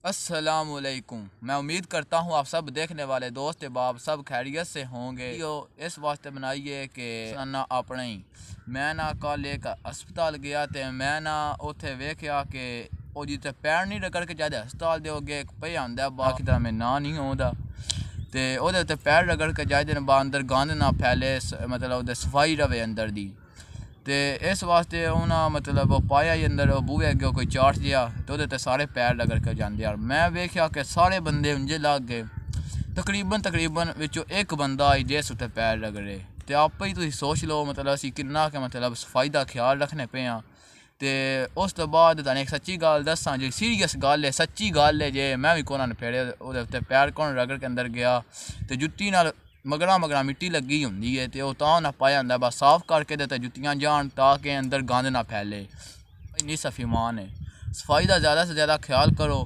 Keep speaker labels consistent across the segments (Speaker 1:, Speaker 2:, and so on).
Speaker 1: अस्सलामुअलैकुम। मैं उम्मीद करता हूँ आप सब देखने वाले दोस्त बाप सब खैरियत से होंगे। इस वास्ते बनाइए कि ना अपने ही मैं ना कल एक अस्पताल गया तो मैं ना उत्थे वेख्या कि वो जिते पैर नहीं रगड़ के जाते अस्पताल दे अगे एक पे आंदा बाकी तरह में ना नहीं होता तो वो पैर रगड़ के जाते अंदर गंद ना फैले, मतलब सफाई रवे अंदर दी। तो इस वास्ते उन्हें मतलब पाया ही अंदर बूहे अगे कोई चार्ट जिहा तो सारे पैर रगड़ के जाते यार। मैं वेख्या कि सारे बंदे उंजे लग गए, तकरीबन विचों एक बंदा आई जिस उत्ते पैर रगड़े। तो आप ही तुम सोच लो मतलब असी किन्ना के मतलब सफाई का ख्याल रखने पे हाँ। तो उस तो बाद एक सच्ची गल दसा जी, सीरीयस गल है, सच्ची गल है जे मैं भी कोना फेड़े वो पैर कौन रगड़ के अंदर गया तो जुत्ती नाल मगड़ा मिट्टी लगी होंगी है तो तां ना पाया होंदा बस साफ करके तो जुत्तियां जान ताकि अंदर गंद ना फैले। इन्नी सफीमान है, सफाई का ज़्यादा से ज़्यादा ख्याल करो,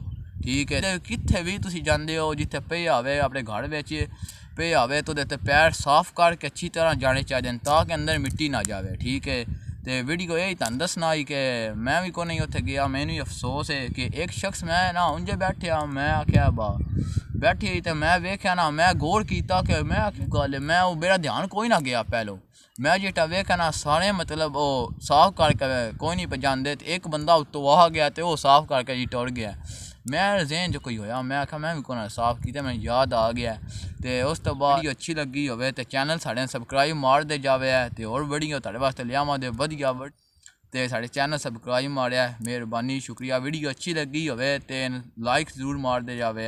Speaker 1: ठीक है। कित्थे भी तुसी जांदे हो जिथे पे आवे अपने घर में पे आवे तो पैर साफ करके अच्छी तरह जाने चाहिए ताकि अंदर मिट्टी ना जाए, ठीक है। तो वीडियो यही तुम दसना ही कि मैं भी को नहीं उत्थे गया, मैनू अफसोस है कि एक शख्स मैं ना उंजे बैठा, मैं आख्या बा बैठी तो मैं वेख्या ना, मैं गौर किया कि मैं गल मैं मेरा ध्यान कोई ना गया पहलो मैं जेटा वेख्या ना सारे मतलब वो साफ करके कोई नहीं पजाते तो एक बंदा उत्तों आ गया तो वो साफ करके जी टुर गया। मैं जहन जो कोई होया मैं आख्या मैं भी कोना साफ किया, मैं याद आ गया। तो उस तो बाद वीडियो अच्छी लगी हो तो चैनल साढ़े सबसक्राइब मार दे जावे तो और वीडियो तुहाडे वास्ते लियावां दे वधिया तो साढ़े चैनल सबसक्राइब मारिया, मेहरबानी शुक्रिया। वीडियो अच्छी लगी हो तो लाइक जरूर मार दे जावे।